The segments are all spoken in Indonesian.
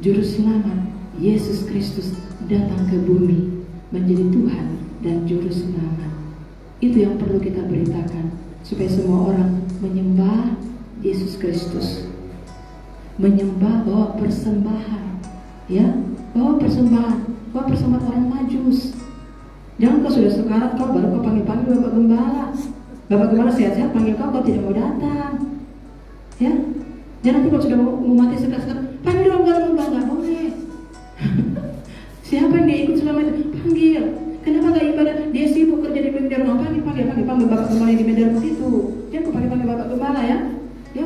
Juru Selamat Yesus Kristus datang ke bumi menjadi Tuhan dan Juru Selamat. Itu yang perlu kita beritakan, supaya semua orang menyembah Yesus Kristus, menyembah, bawa persembahan, ya, bawa persembahan orang Majus. Jangan kau sudah sekarat kau baru kau panggil Bapak Gembala. Bapak Gembala sehat-sehat panggil kau tidak mau datang, ya. Jangan nanti kalau sudah mau mati sekat-sekat panggil orang Gembala, nggak boleh. Siapa yang dia ikut selama itu? Panggil. Kenapa gak ibadah? Dia sibuk kerja di pinggir rumah. Panggil Bapak Gembala yang di Medan itu. Jangan kau panggil Bapak Gembala, ya. Ya.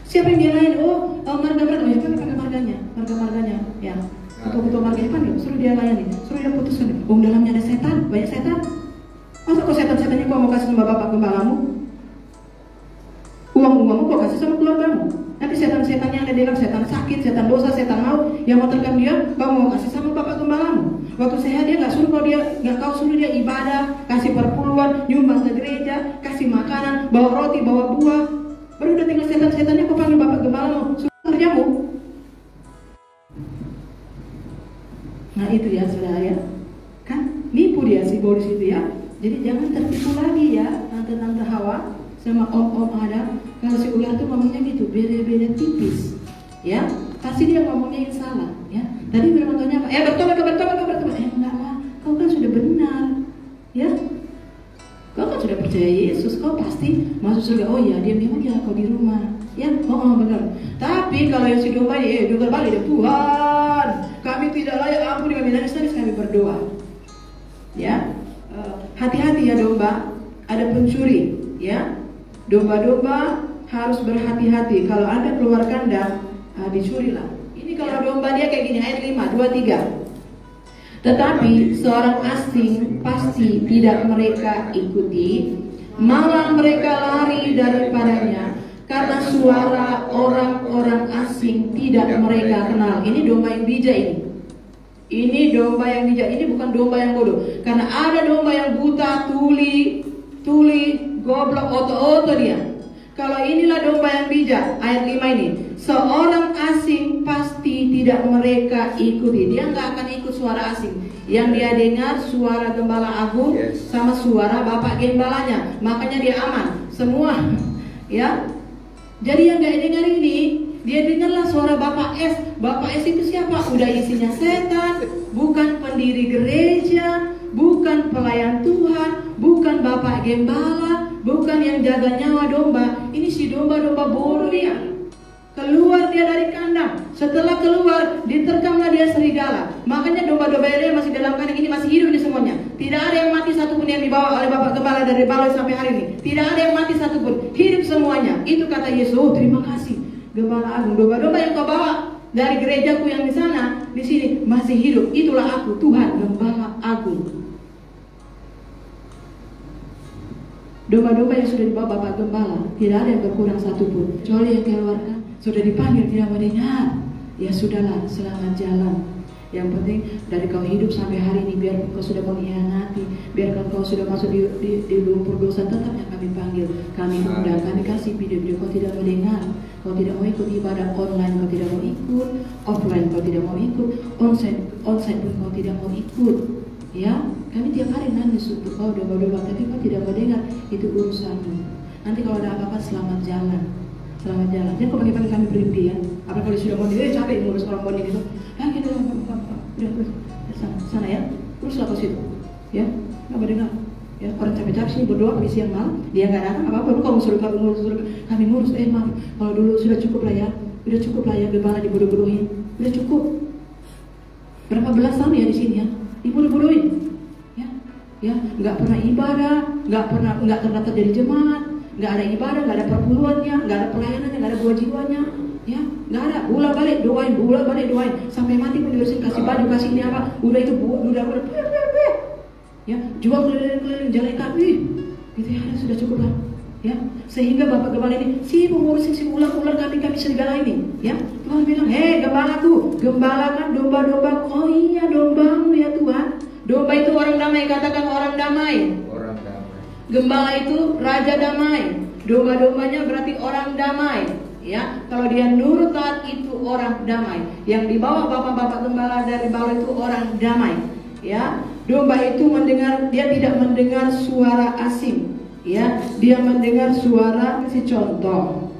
Siapa yang dia lain? Marga-marga. Oh ya, panggil marganya. Ya. Ketua marganya panggil. Suruh dia layani. Suruh dia putuskan. Dalamnya ada setan. Banyak setan. Masa kau setan-setannya kau mau kasih sama Bapak Gembalamu? Uang-uangmu kau kasih sama keluargamu. Nanti setan-setan yang ada di dalam, setan sakit, setan dosa, setan maut yang mau terkam dia, kau mau kasih sama Bapak Gembalamu. Waktu sehat dia nggak kau suruh dia ibadah, kasih perpuluhan, nyumbang ke gereja, kasih makanan, bawa roti, bawa buah. Baru udah tinggal setan-setannya kau panggil Bapak Gembalamu, suruh kerjamu. Nah itu ya saudara ya, kan nipu dia si Boris itu ya. Jadi jangan tertipu lagi ya tante-tante Hawa sama om-om Adam. Kalau si ular tuh ngomongnya gitu, beda-beda tipis, ya. Pasti dia ngomongnya yang salah, ya. Tadi firman Tuhannya apa? Bertobat. Enggak lah, kau kan sudah benar, ya. Kau kan sudah percaya Yesus, kau pasti masuk surga. Oh iya, diam-diam aja kau di rumah, ya. Benar. Tapi kalau yang si domba ini, juga balik Tuhan, kami tidak layak, ampuni kami, nangis-nangis kami berdoa, ya. Hati-hati ya domba, ada pencuri, ya. Domba-domba harus berhati-hati. Kalau Anda keluar kandang, dicurilah. Ini kalau domba dia kayak gini, ayat 5, 2, 3. Tetapi seorang asing pasti tidak mereka ikuti, malah mereka lari daripadanya, karena suara orang-orang asing tidak mereka kenal. Ini domba yang bijak ini. Ini domba yang bijak, ini bukan domba yang bodoh. Karena ada domba yang buta, tuli, goblok, oto-oto dia. Kalau inilah domba yang bijak, ayat 5 ini. Seorang asing pasti tidak mereka ikuti. Dia nggak akan ikut suara asing. Yang dia dengar suara Gembala Agung sama suara Bapak Gembalanya. Makanya dia aman. Semua, ya. Jadi yang nggak dengar ini, dia dengarlah suara Bapak S. Bapak S itu siapa? Udah isinya setan, bukan pendiri gereja, bukan pelayan Tuhan, bukan Bapak Gembala, bukan yang jaga nyawa domba. Ini si domba-domba bodoh dia. Keluar dia dari kandang. Setelah keluar, diterkamlah dia serigala. Makanya domba-domba yang masih dalam kandang ini masih hidup di semuanya. Tidak ada yang mati satupun yang dibawa oleh Bapak Gembala dari Baloi sampai hari ini. Tidak ada yang mati satupun. Hidup semuanya. Itu kata Yesus. Oh, terima kasih Gembala Agung. Domba-domba yang kau bawa dari gerejaku yang di sana, di sini masih hidup. Itulah aku, Tuhan Gembala Agung. Domba-domba yang sudah dibawa Bapak Gembala, tidak ada yang berkurang satupun. Kecuali yang keluarga sudah dipanggil tidak mendengar. Ya sudahlah, selamat jalan. Yang penting dari kau hidup sampai hari ini, biar kau sudah mengkhianati, biarkan kau sudah masuk di lumpur dosa, tetap yang kami panggil, kami undang, kami kasih video-video. Kau tidak mendengar, kau tidak mau ikut ibadah online, kau tidak mau ikut offline, kau tidak mau ikut onsite pun kau tidak mau ikut. Ya, kami tiap hari nangis untuk kau domba-domba, tapi kau tidak mau dengar, itu urusanmu. Nanti kalau ada apa-apa, selamat jalan. Selamat jalan. Jangan kau pagi-pagi kami berhenti ya. Apa kalau sudah mau capek ngurus orang bonding itu. Kita udah sana ya. Teruslah ke situ. Ya, nggak mendengar. Ya, orang capek-capek sini berdoa di siang malam, dia nggak datang apa-apa. Kalau suruh kami ngurus, maaf. Kalau dulu sudah cukup lah ya. Udah cukup lah ya, Gembala dibodoh-bodohin. Udah cukup. Berapa belas tahun ya di sini ya? Dibodoh-bodohin. Ya, nggak pernah ibadah, nggak terdaftar jadi jemaat, nggak ada ibadah, nggak ada perpuluhannya, nggak ada pelayanannya, nggak ada buah jiwanya, ya, nggak ada. Bulan balik doain, sampai mati pun diurusin, kasih baju, kasih ini apa, udah itu udah, ya, jual keliling-keliling, jalan kaki, gitu ya, sudah cukup lah, ya. Sehingga Bapak Gembala ini mengurusin si ular-ular kami serigala ini, ya. Tuhan bilang, Gembalaku, Gembala kan domba-domba, oh iya dombamu ya Tuhan. Domba itu orang damai, katakan orang damai. Orang damai. Gembala itu raja damai. Domba-dombanya berarti orang damai. Ya, kalau dia nurut taat itu orang damai. Yang dibawa bapak-bapak gembala dari bawah itu orang damai. Ya, domba itu mendengar, dia tidak mendengar suara asing. Ya, dia mendengar suara. Kasih contoh.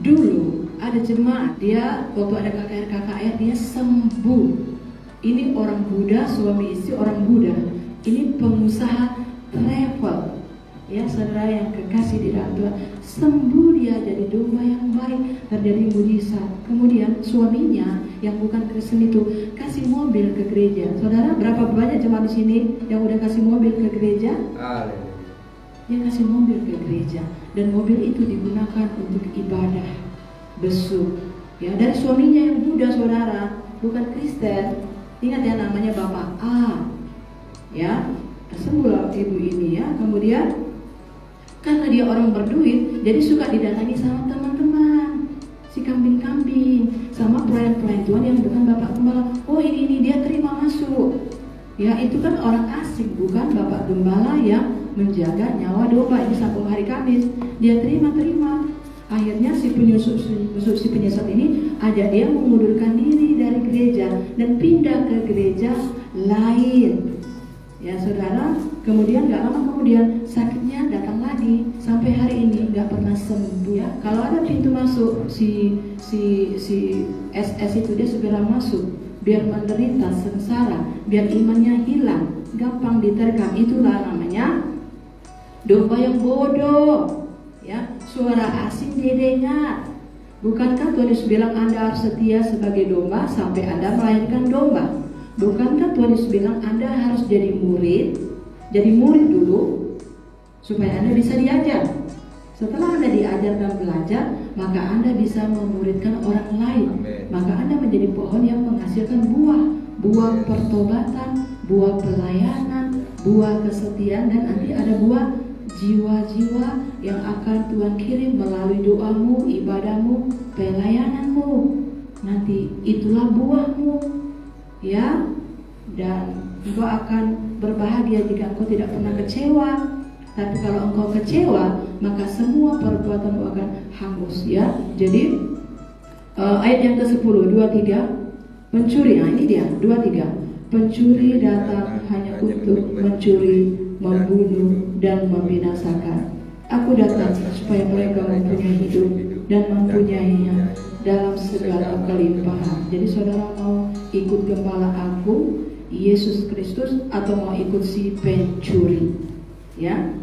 Dulu ada jemaat, dia waktu ada KKR dia sembuh. Ini orang Buddha, suami istri orang Buddha. Ini pengusaha travel. Ya, saudara yang kekasih di dalam Tuhan, sembuh dia jadi domba yang baik, terjadi mujizat. Kemudian suaminya yang bukan Kristen itu kasih mobil ke gereja. Saudara, berapa banyak jemaat di sini yang udah kasih mobil ke gereja? Dia kasih mobil ke gereja, dan mobil itu digunakan untuk ibadah, besuk. Ya, dari suaminya yang Buddha, saudara, bukan Kristen. Ingat ya, namanya Bapak A. Ya, sembuhlah ibu ini ya. Kemudian karena dia orang berduit, jadi suka didatangi sama teman-teman, si kambing-kambing, sama pelayan-pelayan Tuhan yang bukan bapak gembala. Oh ini dia terima masuk. Ya, itu kan orang asing, bukan bapak gembala yang menjaga nyawa domba. Ini sambung hari Kamis, dia terima. Akhirnya si penyusup ini ajak dia mengundurkan diri dari gereja dan pindah ke gereja lain. Ya saudara, kemudian gak lama kemudian sakitnya datang lagi, sampai hari ini gak pernah sembuh. Ya, kalau ada pintu masuk si SS itu, dia segera masuk, biar menderita sengsara, biar imannya hilang, gampang diterkam. Itulah namanya domba yang bodoh. Ya, suara asing dia dengar. Bukankah Tuhan Yesus bilang Anda harus setia sebagai domba sampai Anda melahirkan domba? Bukankah Tuhan Yesus bilang Anda harus jadi murid dulu supaya Anda bisa diajar. Setelah Anda diajar dan belajar, maka Anda bisa memuridkan orang lain. Amen. Maka Anda menjadi pohon yang menghasilkan buah pertobatan, buah pelayanan, buah kesetiaan, dan nanti ada buah jiwa-jiwa yang akan Tuhan kirim melalui doamu, ibadahmu, pelayananmu. Nanti itulah buahmu, ya. Dan engkau akan berbahagia jika engkau tidak pernah kecewa. Tapi kalau engkau kecewa, maka semua perbuatanmu akan hangus, ya. Jadi ayat yang ke-10, 23, pencuri. Nah ini dia, 23. Pencuri datang hanya untuk mencuri, membunuh, dan membinasakan. Aku datang supaya mereka mempunyai hidup dan mempunyainya dalam segala kelimpahan. Jadi saudara mau ikut gembala aku, Yesus Kristus, atau mau ikut si pencuri? Ya,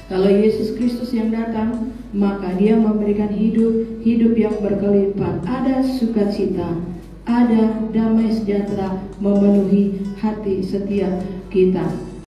kalau Yesus Kristus yang datang, maka dia memberikan hidup yang berkelimpahan. Ada sukacita, ada damai sejahtera memenuhi hati setiap kita.